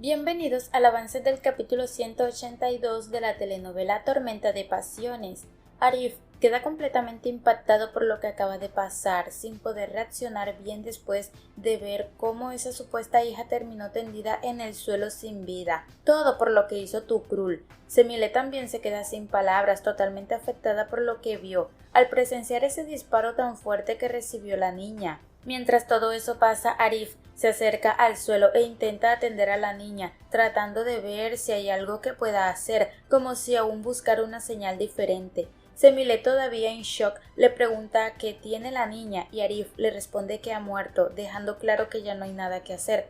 Bienvenidos al avance del capítulo 182 de la telenovela Tormenta de Pasiones. Arif queda completamente impactado por lo que acaba de pasar, sin poder reaccionar bien después de ver cómo esa supuesta hija terminó tendida en el suelo sin vida. Todo por lo que hizo Tukrul. Semile también se queda sin palabras, totalmente afectada por lo que vio, al presenciar ese disparo tan fuerte que recibió la niña. Mientras todo eso pasa, Arif se acerca al suelo e intenta atender a la niña, tratando de ver si hay algo que pueda hacer, como si aún buscara una señal diferente. Semile, todavía en shock, le pregunta qué tiene la niña y Arif le responde que ha muerto, dejando claro que ya no hay nada que hacer.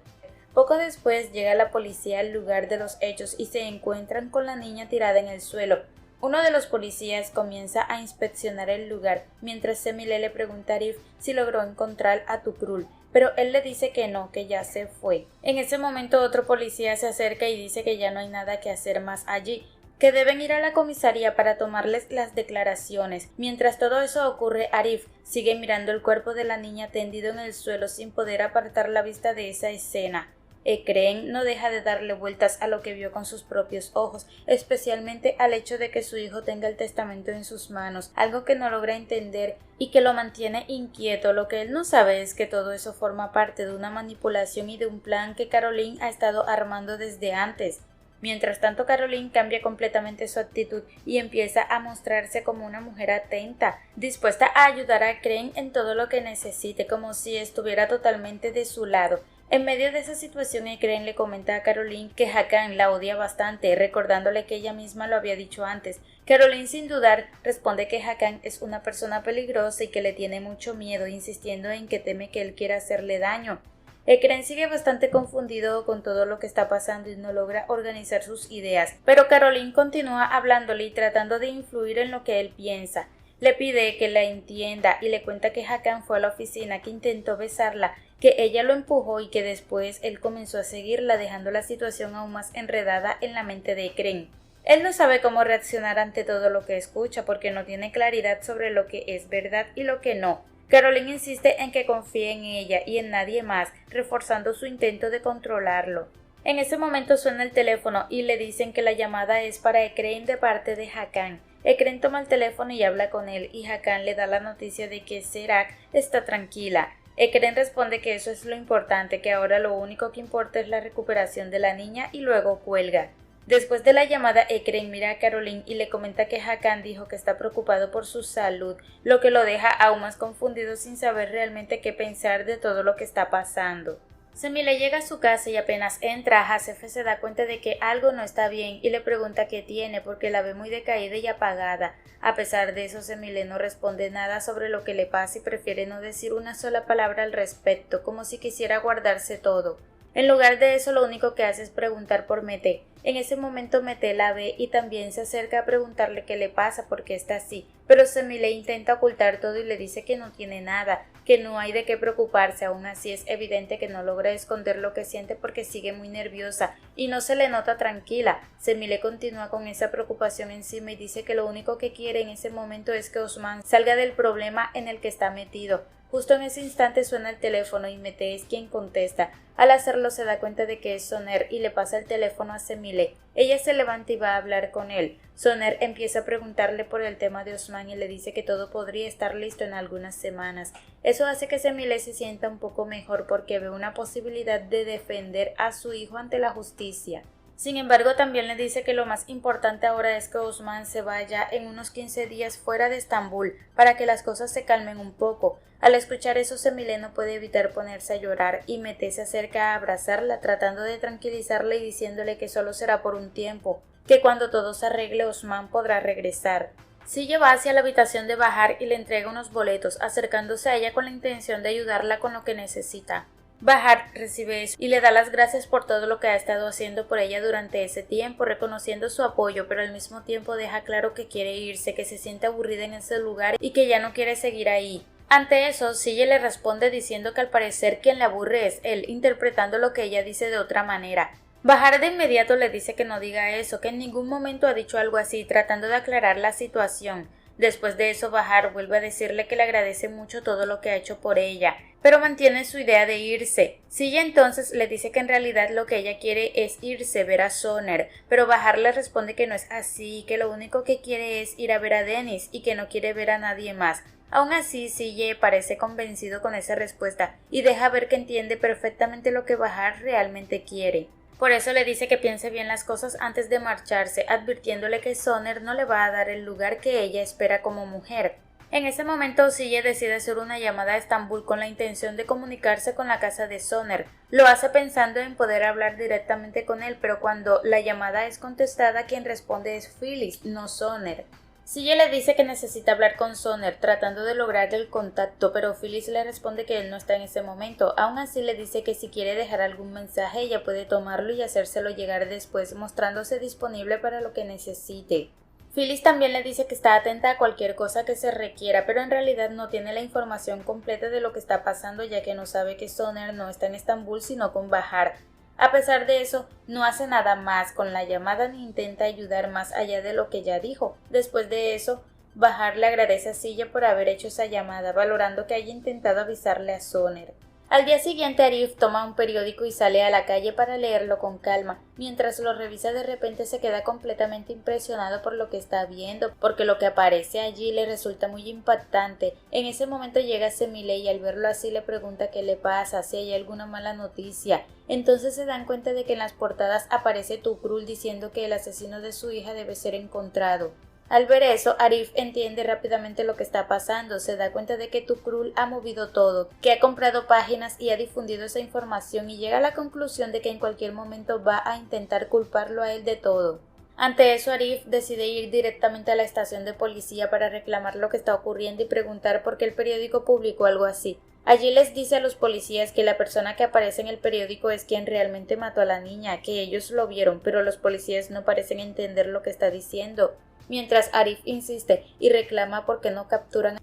Poco después llega la policía al lugar de los hechos y se encuentran con la niña tirada en el suelo. Uno de los policías comienza a inspeccionar el lugar, mientras Semile le pregunta a Arif si logró encontrar a Tukrul, pero él le dice que no, que ya se fue. En ese momento otro policía se acerca y dice que ya no hay nada que hacer más allí, que deben ir a la comisaría para tomarles las declaraciones. Mientras todo eso ocurre, Arif sigue mirando el cuerpo de la niña tendido en el suelo sin poder apartar la vista de esa escena. Ekrem no deja de darle vueltas a lo que vio con sus propios ojos, especialmente al hecho de que su hijo tenga el testamento en sus manos, algo que no logra entender y que lo mantiene inquieto. Lo que él no sabe es que todo eso forma parte de una manipulación y de un plan que Caroline ha estado armando desde antes. Mientras tanto, Caroline cambia completamente su actitud y empieza a mostrarse como una mujer atenta, dispuesta a ayudar a Ekrem en todo lo que necesite, como si estuviera totalmente de su lado. En medio de esa situación, Ekrem le comenta a Caroline que Hakan la odia bastante, recordándole que ella misma lo había dicho antes. Caroline, sin dudar, responde que Hakan es una persona peligrosa y que le tiene mucho miedo, insistiendo en que teme que él quiera hacerle daño. Ekrem sigue bastante confundido con todo lo que está pasando y no logra organizar sus ideas, pero Caroline continúa hablándole y tratando de influir en lo que él piensa. Le pide que la entienda y le cuenta que Hakan fue a la oficina, que intentó besarla, que ella lo empujó y que después él comenzó a seguirla, dejando la situación aún más enredada en la mente de Ekrem. Él no sabe cómo reaccionar ante todo lo que escucha porque no tiene claridad sobre lo que es verdad y lo que no. Caroline insiste en que confíe en ella y en nadie más, reforzando su intento de controlarlo. En ese momento suena el teléfono y le dicen que la llamada es para Ekrem de parte de Hakan. Ekrem toma el teléfono y habla con él y Hakan le da la noticia de que Serak está tranquila. Ekrem responde que eso es lo importante, que ahora lo único que importa es la recuperación de la niña y luego cuelga. Después de la llamada, Ekrem mira a Caroline y le comenta que Hakan dijo que está preocupado por su salud, lo que lo deja aún más confundido sin saber realmente qué pensar de todo lo que está pasando. Semile llega a su casa y apenas entra, Hasef se da cuenta de que algo no está bien y le pregunta qué tiene porque la ve muy decaída y apagada. A pesar de eso, Semile no responde nada sobre lo que le pasa y prefiere no decir una sola palabra al respecto, como si quisiera guardarse todo. En lugar de eso, lo único que hace es preguntar por Mete. En ese momento Mete la ve y también se acerca a preguntarle qué le pasa, por qué está así, pero Semile intenta ocultar todo y le dice que no tiene nada, que no hay de qué preocuparse. Aún así es evidente que no logra esconder lo que siente porque sigue muy nerviosa y no se le nota tranquila. Semile continúa con esa preocupación encima y dice que lo único que quiere en ese momento es que Osman salga del problema en el que está metido. Justo en ese instante suena el teléfono y Mete es quien contesta. Al hacerlo se da cuenta de que es Soner y le pasa el teléfono a Semile. Ella se levanta y va a hablar con él. Soner empieza a preguntarle por el tema de Osman y le dice que todo podría estar listo en algunas semanas. Eso hace que Semile se sienta un poco mejor porque ve una posibilidad de defender a su hijo ante la justicia. Sin embargo, también le dice que lo más importante ahora es que Osman se vaya en unos 15 días fuera de Estambul para que las cosas se calmen un poco. Al escuchar eso, Semile no puede evitar ponerse a llorar y Mete se acerca a abrazarla, tratando de tranquilizarla y diciéndole que solo será por un tiempo, que cuando todo se arregle Osman podrá regresar. Sille va hacia la habitación de Bahar y le entrega unos boletos, acercándose a ella con la intención de ayudarla con lo que necesita. Bahar recibe eso y le da las gracias por todo lo que ha estado haciendo por ella durante ese tiempo, reconociendo su apoyo, pero al mismo tiempo deja claro que quiere irse, que se siente aburrida en ese lugar y que ya no quiere seguir ahí. Ante eso, Sille le responde diciendo que al parecer quien la aburre es él, interpretando lo que ella dice de otra manera. Bahar de inmediato le dice que no diga eso, que en ningún momento ha dicho algo así, tratando de aclarar la situación. Después de eso, Bahar vuelve a decirle que le agradece mucho todo lo que ha hecho por ella. pero mantiene su idea de irse. Silla entonces le dice que en realidad lo que ella quiere es irse, ver a Soner, pero Bahar le responde que no es así, que lo único que quiere es ir a ver a Dennis y que no quiere ver a nadie más. Aún así, Sille parece convencido con esa respuesta y deja ver que entiende perfectamente lo que Bahar realmente quiere. Por eso le dice que piense bien las cosas antes de marcharse, advirtiéndole que Soner no le va a dar el lugar que ella espera como mujer. En ese momento, Sille decide hacer una llamada a Estambul con la intención de comunicarse con la casa de Soner. Lo hace pensando en poder hablar directamente con él, pero cuando la llamada es contestada, quien responde es Phyllis, no Soner. Sille le dice que necesita hablar con Soner, tratando de lograr el contacto, pero Phyllis le responde que él no está en ese momento. Aún así le dice que si quiere dejar algún mensaje, ella puede tomarlo y hacérselo llegar después, mostrándose disponible para lo que necesite. Phyllis también le dice que está atenta a cualquier cosa que se requiera, pero en realidad no tiene la información completa de lo que está pasando, ya que no sabe que Soner no está en Estambul sino con Bahar. A pesar de eso, no hace nada más con la llamada ni intenta ayudar más allá de lo que ya dijo. Después de eso, Bahar le agradece a Silla por haber hecho esa llamada, valorando que haya intentado avisarle a Soner. Al día siguiente, Arif toma un periódico y sale a la calle para leerlo con calma. Mientras lo revisa, de repente se queda completamente impresionado por lo que está viendo, porque lo que aparece allí le resulta muy impactante. En ese momento llega Semile y al verlo así le pregunta qué le pasa, si hay alguna mala noticia. Entonces se dan cuenta de que en las portadas aparece Tukrul diciendo que el asesino de su hija debe ser encontrado. Al ver eso, Arif entiende rápidamente lo que está pasando, se da cuenta de que Tukrul ha movido todo, que ha comprado páginas y ha difundido esa información y llega a la conclusión de que en cualquier momento va a intentar culparlo a él de todo. Ante eso, Arif decide ir directamente a la estación de policía para reclamar lo que está ocurriendo y preguntar por qué el periódico publicó algo así. Allí les dice a los policías que la persona que aparece en el periódico es quien realmente mató a la niña, que ellos lo vieron, pero los policías no parecen entender lo que está diciendo. Mientras Arif insiste y reclama por qué no capturan.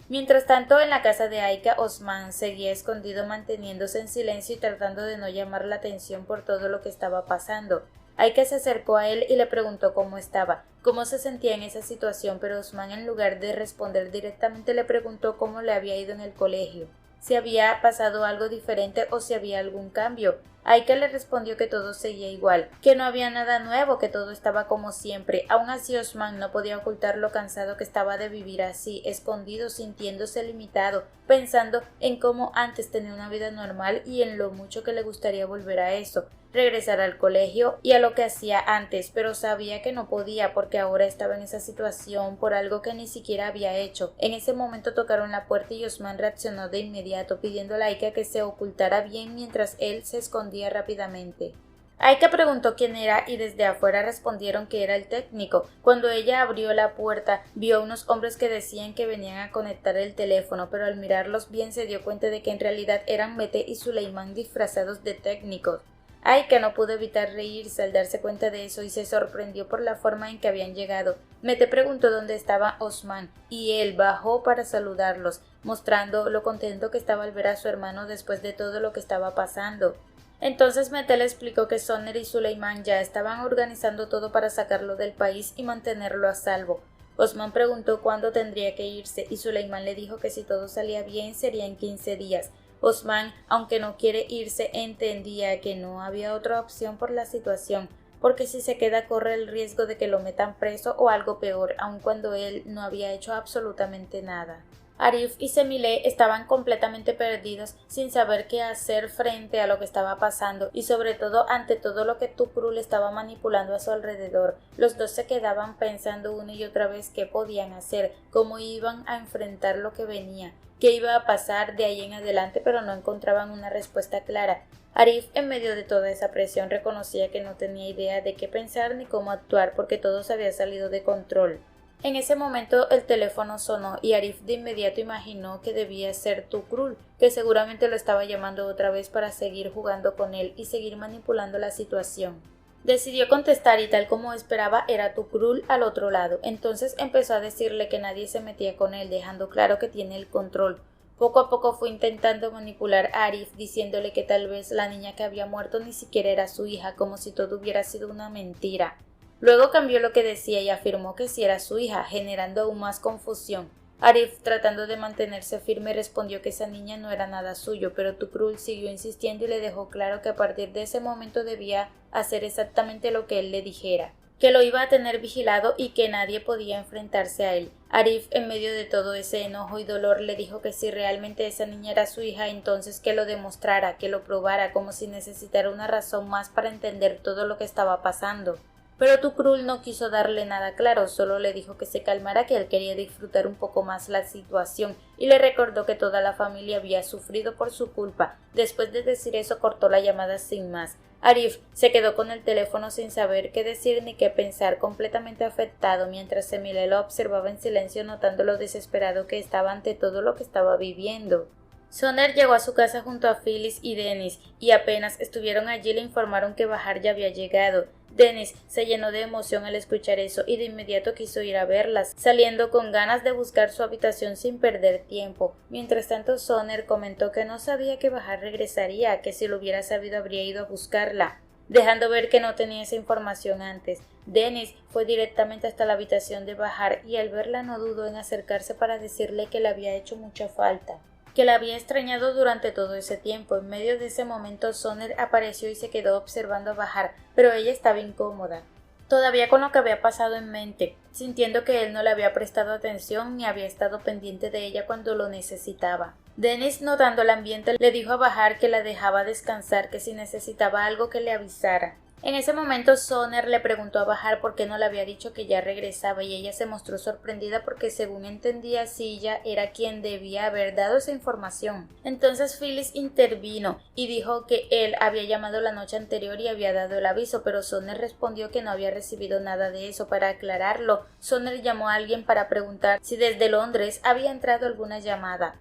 Mientras tanto, en la casa de Aika, Osman seguía escondido manteniéndose en silencio y tratando de no llamar la atención por todo lo que estaba pasando. Aika se acercó a él y le preguntó cómo estaba, cómo se sentía en esa situación, pero Osman en lugar de responder directamente le preguntó cómo le había ido en el colegio, si había pasado algo diferente o si había algún cambio. Aika le respondió que todo seguía igual, que no había nada nuevo, que todo estaba como siempre. Aún así Osman no podía ocultar lo cansado que estaba de vivir así, escondido, sintiéndose limitado, pensando en cómo antes tenía una vida normal y en lo mucho que le gustaría volver a eso, regresar al colegio y a lo que hacía antes, pero sabía que no podía porque ahora estaba en esa situación por algo que ni siquiera había hecho. En ese momento tocaron la puerta y Osman reaccionó de inmediato, pidiéndole a Aika que se ocultara bien mientras él se escondía rápidamente. Aika preguntó quién era y desde afuera respondieron que era el técnico. Cuando ella abrió la puerta, vio a unos hombres que decían que venían a conectar el teléfono, pero al mirarlos bien se dio cuenta de que en realidad eran Mete y Suleiman disfrazados de técnicos. Aika no pudo evitar reírse al darse cuenta de eso y se sorprendió por la forma en que habían llegado. Mete preguntó dónde estaba Osman y él bajó para saludarlos, mostrando lo contento que estaba al ver a su hermano después de todo lo que estaba pasando. Entonces Mete le explicó que Soner y Suleiman ya estaban organizando todo para sacarlo del país y mantenerlo a salvo. Osman preguntó cuándo tendría que irse y Suleiman le dijo que si todo salía bien sería en 15 días. Osman, aunque no quiere irse, entendía que no había otra opción por la situación, porque si se queda corre el riesgo de que lo metan preso o algo peor, aun cuando él no había hecho absolutamente nada. Arif y Semile estaban completamente perdidos, sin saber qué hacer frente a lo que estaba pasando y sobre todo ante todo lo que Tukrul estaba manipulando a su alrededor. Los dos se quedaban pensando una y otra vez qué podían hacer, cómo iban a enfrentar lo que venía, qué iba a pasar de ahí en adelante, pero no encontraban una respuesta clara. Arif, en medio de toda esa presión, reconocía que no tenía idea de qué pensar ni cómo actuar porque todo se había salido de control. En ese momento el teléfono sonó y Arif de inmediato imaginó que debía ser Tukrul, que seguramente lo estaba llamando otra vez para seguir jugando con él y seguir manipulando la situación. Decidió contestar y tal como esperaba era Tukrul al otro lado. Entonces empezó a decirle que nadie se metía con él, dejando claro que tiene el control. Poco a poco fue intentando manipular a Arif, diciéndole que tal vez la niña que había muerto ni siquiera era su hija, como si todo hubiera sido una mentira. Luego cambió lo que decía y afirmó que sí era su hija, generando aún más confusión. Arif, tratando de mantenerse firme, respondió que esa niña no era nada suyo, pero Tukrul siguió insistiendo y le dejó claro que a partir de ese momento debía hacer exactamente lo que él le dijera, que lo iba a tener vigilado y que nadie podía enfrentarse a él. Arif, en medio de todo ese enojo y dolor, le dijo que si realmente esa niña era su hija, entonces que lo demostrara, que lo probara, como si necesitara una razón más para entender todo lo que estaba pasando. Pero Tukrul no quiso darle nada claro, solo le dijo que se calmara, que él quería disfrutar un poco más la situación y le recordó que toda la familia había sufrido por su culpa. Después de decir eso cortó la llamada sin más. Arif se quedó con el teléfono sin saber qué decir ni qué pensar, completamente afectado, mientras Semile lo observaba en silencio, notando lo desesperado que estaba ante todo lo que estaba viviendo. Soner llegó a su casa junto a Phyllis y Dennis, y apenas estuvieron allí le informaron que Bahar ya había llegado. Dennis se llenó de emoción al escuchar eso y de inmediato quiso ir a verlas, saliendo con ganas de buscar su habitación sin perder tiempo. Mientras tanto, Soner comentó que no sabía que Bahar regresaría, que si lo hubiera sabido habría ido a buscarla, dejando ver que no tenía esa información antes. Dennis fue directamente hasta la habitación de Bahar y al verla no dudó en acercarse para decirle que le había hecho mucha falta, que la había extrañado durante todo ese tiempo. En medio de ese momento Soner apareció y se quedó observando a Bahar, pero ella estaba incómoda, todavía con lo que había pasado en mente, sintiendo que él no le había prestado atención ni había estado pendiente de ella cuando lo necesitaba. Dennis, notando el ambiente, le dijo a Bahar que la dejaba descansar, que si necesitaba algo que le avisara. En ese momento Soner le preguntó a Bahar por qué no le había dicho que ya regresaba y ella se mostró sorprendida porque según entendía Silla era quien debía haber dado esa información. Entonces Phyllis intervino y dijo que él había llamado la noche anterior y había dado el aviso, pero Soner respondió que no había recibido nada de eso. Para aclararlo, Soner llamó a alguien para preguntar si desde Londres había entrado alguna llamada,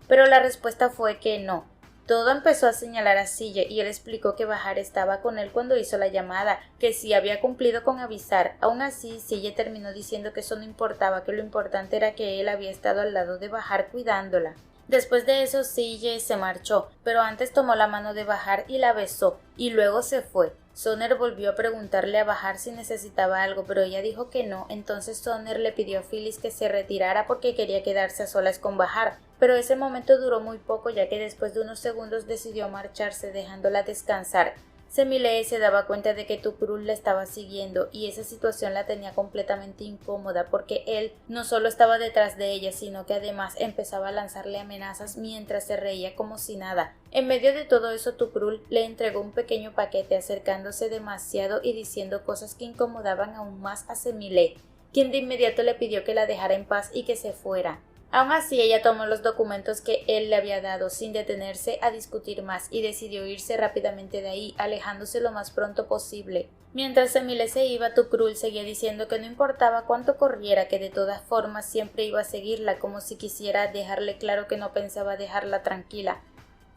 pero la respuesta fue que no. Todo empezó a señalar a Silla y él explicó que Bahar estaba con él cuando hizo la llamada, que sí había cumplido con avisar. Aún así, Silla terminó diciendo que eso no importaba, que lo importante era que él había estado al lado de Bahar cuidándola. Después de eso, Silla se marchó, pero antes tomó la mano de Bahar y la besó, y luego se fue. Soner volvió a preguntarle a Bahar si necesitaba algo, pero ella dijo que no. Entonces Soner le pidió a Phyllis que se retirara porque quería quedarse a solas con Bahar, pero ese momento duró muy poco, ya que después de unos segundos decidió marcharse dejándola descansar. Semile se daba cuenta de que Tukrul la estaba siguiendo y esa situación la tenía completamente incómoda porque él no solo estaba detrás de ella, sino que además empezaba a lanzarle amenazas mientras se reía como si nada. En medio de todo eso, Tukrul le entregó un pequeño paquete, acercándose demasiado y diciendo cosas que incomodaban aún más a Semile, quien de inmediato le pidió que la dejara en paz y que se fuera. Aún así, ella tomó los documentos que él le había dado sin detenerse a discutir más y decidió irse rápidamente de ahí, alejándose lo más pronto posible. Mientras Semile se iba, Tukrul seguía diciendo que no importaba cuánto corriera, que de todas formas siempre iba a seguirla, como si quisiera dejarle claro que no pensaba dejarla tranquila.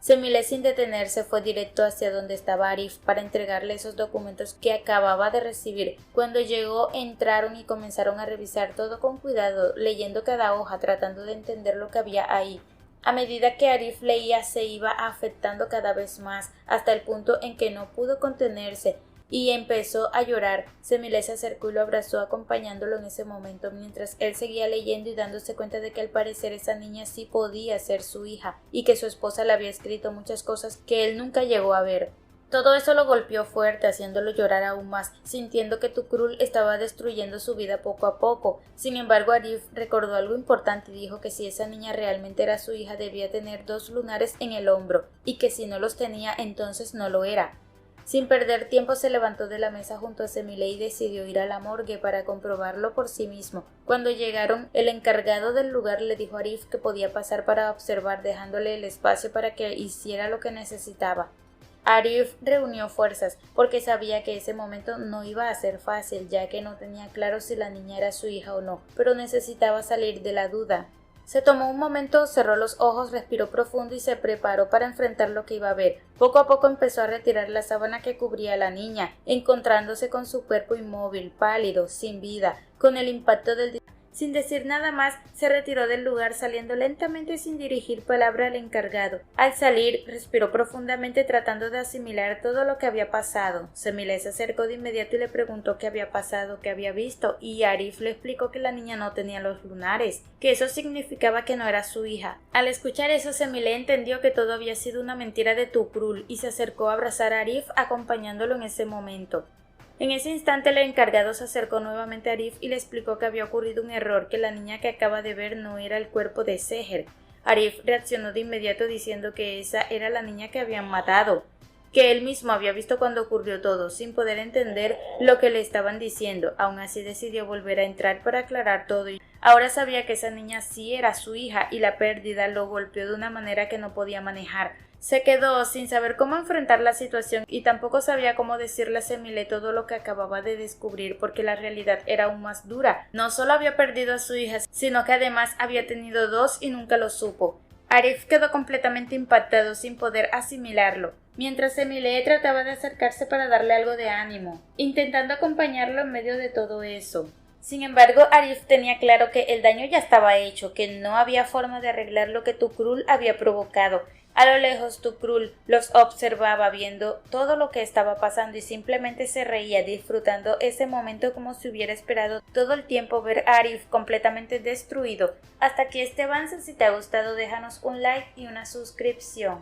Semile, sin detenerse, fue directo hacia donde estaba Arif para entregarle esos documentos que acababa de recibir. Cuando llegó, entraron y comenzaron a revisar todo con cuidado, leyendo cada hoja, tratando de entender lo que había ahí. A medida que Arif leía, se iba afectando cada vez más, hasta el punto en que no pudo contenerse y empezó a llorar. Semile se acercó y lo abrazó, acompañándolo en ese momento, mientras él seguía leyendo y dándose cuenta de que al parecer esa niña sí podía ser su hija y que su esposa le había escrito muchas cosas que él nunca llegó a ver. Todo eso lo golpeó fuerte, haciéndolo llorar aún más, sintiendo que Tukrul estaba destruyendo su vida poco a poco. Sin embargo, Arif recordó algo importante y dijo que si esa niña realmente era su hija debía tener 2 lunares en el hombro, y que si no los tenía entonces no lo era. Sin perder tiempo se levantó de la mesa junto a Semile y decidió ir a la morgue para comprobarlo por sí mismo. Cuando llegaron, el encargado del lugar le dijo a Arif que podía pasar para observar, dejándole el espacio para que hiciera lo que necesitaba. Arif reunió fuerzas porque sabía que ese momento no iba a ser fácil, ya que no tenía claro si la niña era su hija o no, pero necesitaba salir de la duda. Se tomó un momento, cerró los ojos, respiró profundo y se preparó para enfrentar lo que iba a ver. Poco a poco empezó a retirar la sábana que cubría a la niña, encontrándose con su cuerpo inmóvil, pálido, sin vida. Con el impacto del Sin decir nada más, se retiró del lugar saliendo lentamente sin dirigir palabra al encargado. Al salir, respiró profundamente tratando de asimilar todo lo que había pasado. Semile se acercó de inmediato y le preguntó qué había pasado, qué había visto, y Arif le explicó que la niña no tenía los lunares, que eso significaba que no era su hija. Al escuchar eso, Semile entendió que todo había sido una mentira de Tukrul y se acercó a abrazar a Arif acompañándolo en ese momento. En ese instante el encargado se acercó nuevamente a Arif y le explicó que había ocurrido un error, que la niña que acaba de ver no era el cuerpo de Seher. Arif reaccionó de inmediato diciendo que esa era la niña que habían matado, que él mismo había visto cuando ocurrió todo, sin poder entender lo que le estaban diciendo. Aún así decidió volver a entrar para aclarar todo y ahora sabía que esa niña sí era su hija y la pérdida lo golpeó de una manera que no podía manejar. Se quedó sin saber cómo enfrentar la situación y tampoco sabía cómo decirle a Semile todo lo que acababa de descubrir porque la realidad era aún más dura. No solo había perdido a su hija, sino que además había tenido dos y nunca lo supo. Arif quedó completamente impactado sin poder asimilarlo, mientras Semile trataba de acercarse para darle algo de ánimo, intentando acompañarlo en medio de todo eso. Sin embargo, Arif tenía claro que el daño ya estaba hecho, que no había forma de arreglar lo que Tukrul había provocado. A lo lejos, Tukrul los observaba viendo todo lo que estaba pasando y simplemente se reía, disfrutando ese momento como si hubiera esperado todo el tiempo ver a Arif completamente destruido. Hasta aquí este avance. Si te ha gustado, déjanos un like y una suscripción.